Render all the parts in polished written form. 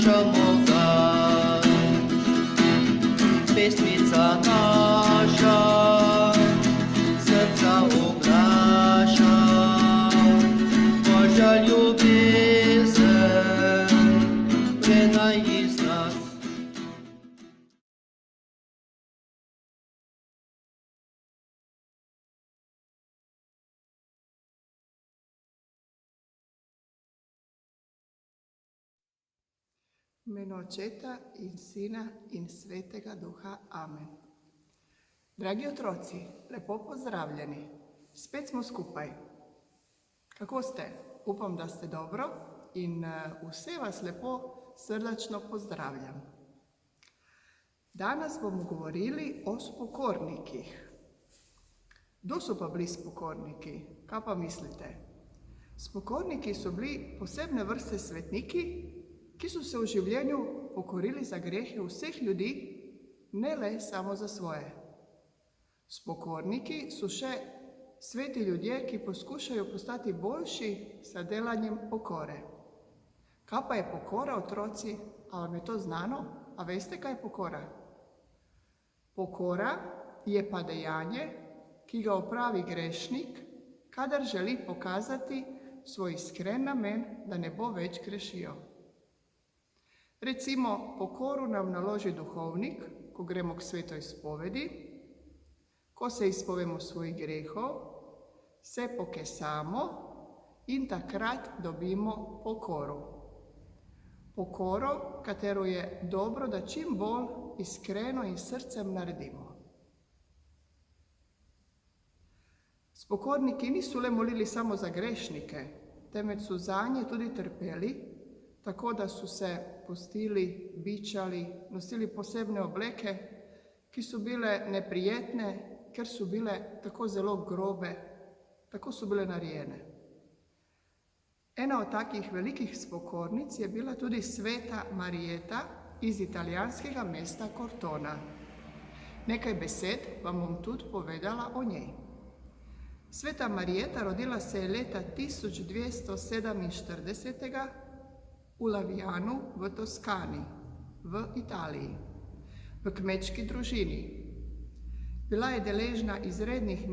čemu daj. Pesmica naša srca oglaša, Božja ljubezen prenaj iz nas. V imenu Očeta in Sina in Svetega Duha. Amen. Dragi otroci, lepo pozdravljeni. Spet smo skupaj. Kako ste? Upam, da ste dobro in vse vas lepo srdačno pozdravljam. Danes bomo govorili o spokornikih. Kdo so pa bili spokorniki? Kaj pa mislite? Spokorniki so bili posebne vrste svetniki, ki so se v življenju pokorili za grehe vseh ljudi, ne le samo za svoje. Spokorniki so še sveti ljudje, ki poskušajo postati boljši s delanjem pokore. Kaj pa je pokora, otroci? A vam je to znano? A veste, kaj je pokora? Pokora je pa dejanje, ki ga opravi grešnik, kadar želi pokazati svoj iskren namen, da ne bo več grešil. Recimo, pokoru nam naloži duhovnik, ko gremo k svetoj izpovedi, ko se izpovemo svojih grehov, se pokesamo in takrat dobimo pokoru. Pokoro, katero je dobro, da čim bolj iskreno in srcem naredimo. Spokorniki niso le molili samo za grešnike, temveč so zanje tudi trpeli, tako da so se postili, bičali, nosili posebne obleke, ki so bile neprijetne, ker so bile tako zelo grobe, tako so bile narejene. Ena od takih velikih spokornic je bila tudi sveta Marijeta iz italijanskega mesta Cortona. Nekaj besed vam bom tudi povedala o njej. Sveta Marijeta rodila se je leta 1247 v Lavianu v Toskani, v Italiji, v kmečki družini. Bila je deležna izrednih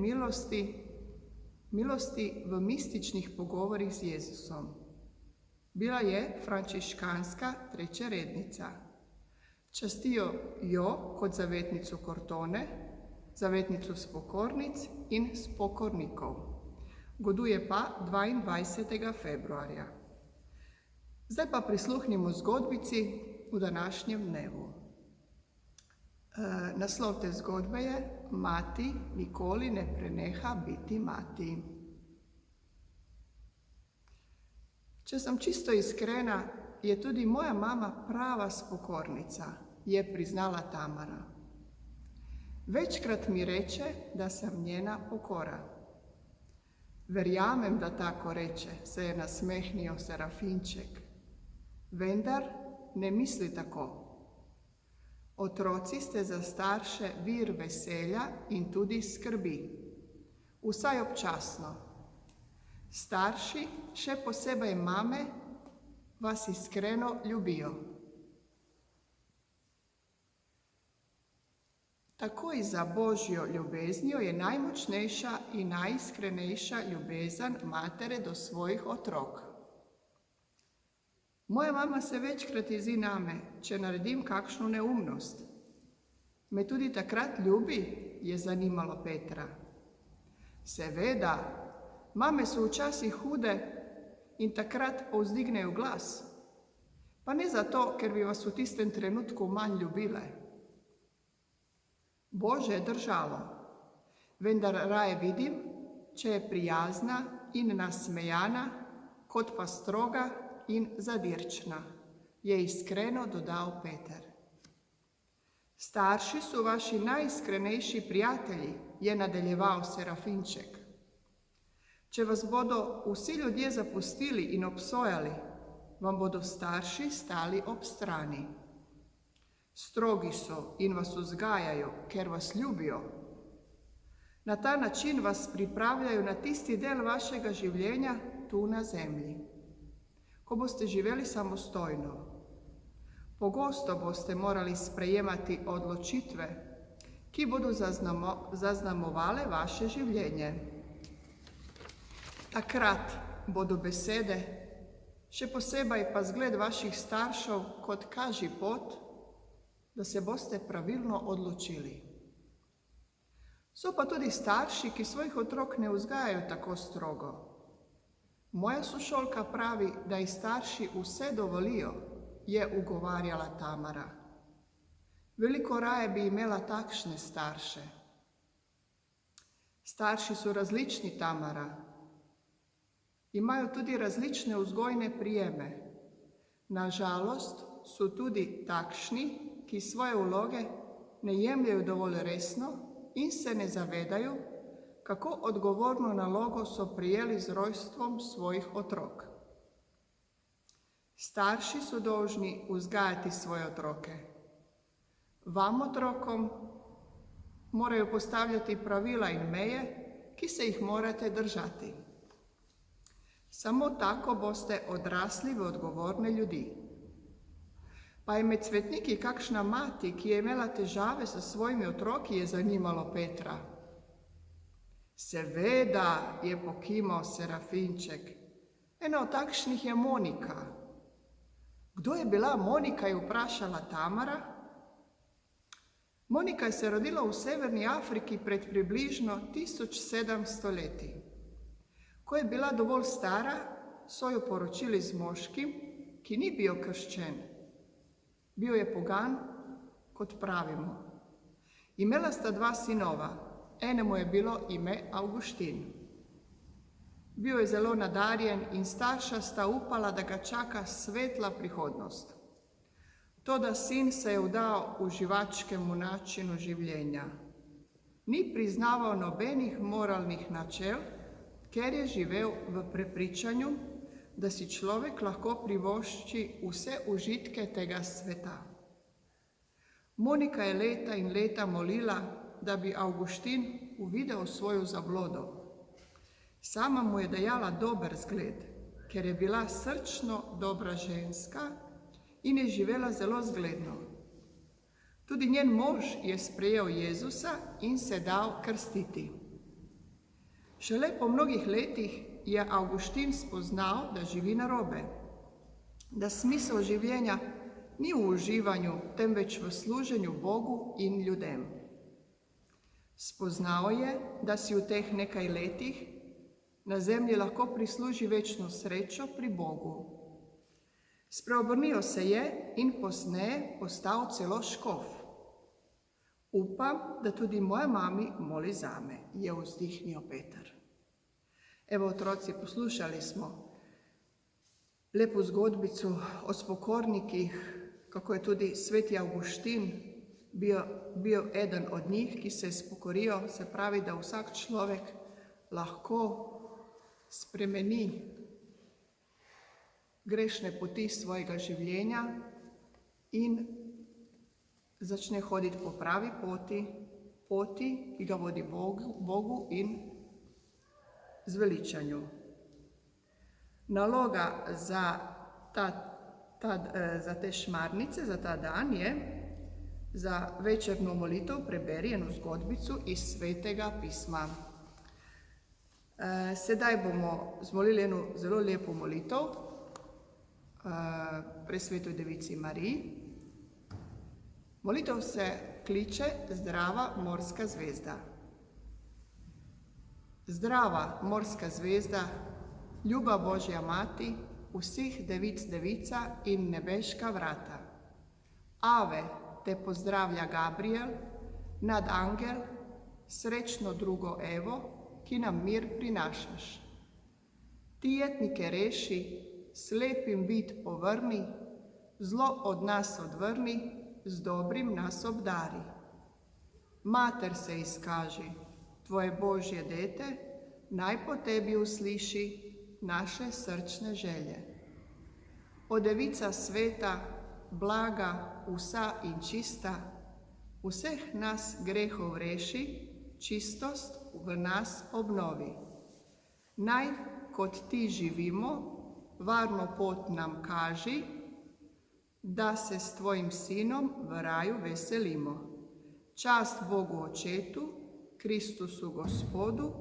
milosti v mističnih pogovorih z Jezusom. Bila je frančiškanska trečerednica. Častijo jo kot zavetnico Cortone, zavetnico spokornic in spokornikov. Goduje pa 22. februarja. Zdaj pa prisluhnimo zgodbici v današnjem dnevu. Naslov te zgodbe je Mati nikoli ne preneha biti mati. Če sem čisto iskrena, je tudi moja mama prava spokornica, je priznala Tamara. Večkrat mi reče, da sem njena pokora. Verjamem, da tako reče, se je nasmehnil Serafinček. Vendar ne misli tako. Otroci ste za starše vir veselja in tudi skrbi. Vsaj občasno. Starši, še posebej mame, vas iskreno ljubijo. Takoj za Božjo ljubeznijo je najmočnejša in najiskrenejša ljubezen matere do svojih otrok. Moja mama se večkrat jezi name, če naredim kakšno neumnost. Me tudi takrat ljubi, je zanimalo Petra. Seveda, mame so včasih hude in takrat povzdignejo glas. Pa ne zato, ker bi vas v tistem trenutku manj ljubile. Bože je držalo, vendar raje vidim, če je prijazna in nasmejana, kot pa stroga in zadirčna, je iskreno dodal Peter. Starši so vaši najiskrenejši prijatelji, je nadaljeval Serafinček. Če vas bodo vsi ljudje zapustili in obsojali, vam bodo starši stali ob strani. Strogi so in vas vzgajajo, ker vas ljubijo. Na ta način vas pripravljajo na tisti del vašega življenja tu na zemlji, ko boste živeli samostojno. Pogosto boste morali sprejemati odločitve, ki bodo zaznamovale vaše življenje. Takrat bodo besede, še posebej pa zgled vaših staršev, kot kaži pot, da se boste pravilno odločili. So pa tudi starši, ki svojih otrok ne vzgajajo tako strogo. Moja sošolka pravi, da ji starši vse dovolijo, je ugovarjala Tamara. Veliko raje bi imela takšne starše. Starši so različni, Tamara. Imajo tudi različne vzgojne prijeme. Nažalost so tudi takšni, ki svoje vloge ne jemljejo dovolj resno in se ne zavedajo, kako odgovorno nalogo so prijeli z rojstvom svojih otrok. Starši so dolžni vzgajati svoje otroke. Vam, otrokom, morajo postavljati pravila in meje, ki se jih morate držati. Samo tako boste odrasli v odgovorne ljudi. Pa je med svetniki kakšna mati, ki je imela težave s svojimi otroki, je zanimalo Petra. Seveda, je pokimal Serafinček. Ena od takšnih je Monika. Kdo je bila Monika, je vprašala Tamara. Monika je se rodila v severni Afriki pred približno 1700 leti. Ko je bila dovolj stara, so jo poročili z moškim, ki ni bil krščen. Bil je pogan, kot pravimo. Imela sta 2 sinova, enemu je bilo ime Avguštin. Bil je zelo nadarjen in starša sta upala, da ga čaka svetla prihodnost. Toda sin se je vdal uživačkemu načinu življenja. Ni priznaval nobenih moralnih načel, ker je živel v prepričanju, da si človek lahko privošči vse užitke tega sveta. Monika je leta in leta molila, da bi Avguštin uvidel svojo zablodo. Sama mu je dajala dober zgled, ker je bila srčno dobra ženska in je živela zelo zgledno. Tudi njen mož je sprejel Jezusa in se dal krstiti. Šele po mnogih letih je Avguštin spoznal, da živi narobe, da smisel življenja ni v uživanju, temveč v služenju Bogu in ljudem. Spoznal je, da si v teh nekaj letih na zemlji lahko prisluži večno srečo pri Bogu. Spreobrnil se je in pozneje postal celo škof. Upam, da tudi moja mami moli zame, je vzdihnil Peter. Evo, otroci, poslušali smo lepo zgodbico o spokornikih, kako je tudi sveti Avguštin bil eden od njih, ki se je spokoril, se pravi, da vsak človek lahko spremeni grešne poti svojega življenja in začne hoditi po pravi poti, ki ga vodi Bogu in zveličanju. Naloga za te šmarnice, za ta dan je, za večerno molitev preberi eno zgodbico iz Svetega pisma. Sedaj bomo zmolili eno zelo lepo molitev Presvetoj Devici Mariji. Molitev se kliče Zdrava morska zvezda. Zdrava morska zvezda, ljuba Božja mati, vseh devic devica in nebeška vrata. Ave te pozdravlja Gabriel, nadangel, srečno drugo Evo, ki nam mir prinašaš. Ti jetnike reši, slepim vid povrni, zlo od nas odvrni, z dobrim nas obdari. Mater se izkaži, tvoje Božje dete, naj po tebi usliši naše srčne želje. O devica sveta, blaga, vsa in čista, vseh nas grehov reši, čistost v nas obnovi. Naj, kot ti živimo, varno pot nam kaži, da se s tvojim sinom v raju veselimo. Čast Bogu Očetu, Kristusu Gospodu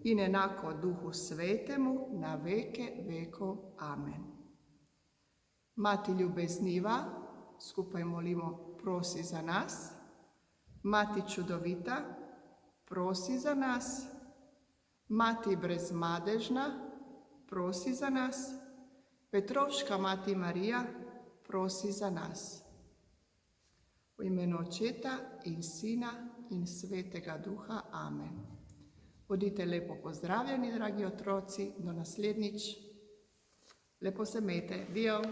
in enako Duhu Svetemu na veke vekov. Amen. Mati ljubezniva, skupaj molimo, prosi za nas. Mati čudovita, prosi za nas. Mati brezmadežna, prosi za nas. Petrovška Mati Marija, prosi za nas. U imenu Očeta in Sina in Svetega Duha. Amen. Bodite lepo pozdravljeni, dragi otroci, do naslednjič. Lepo se imejte. Dio.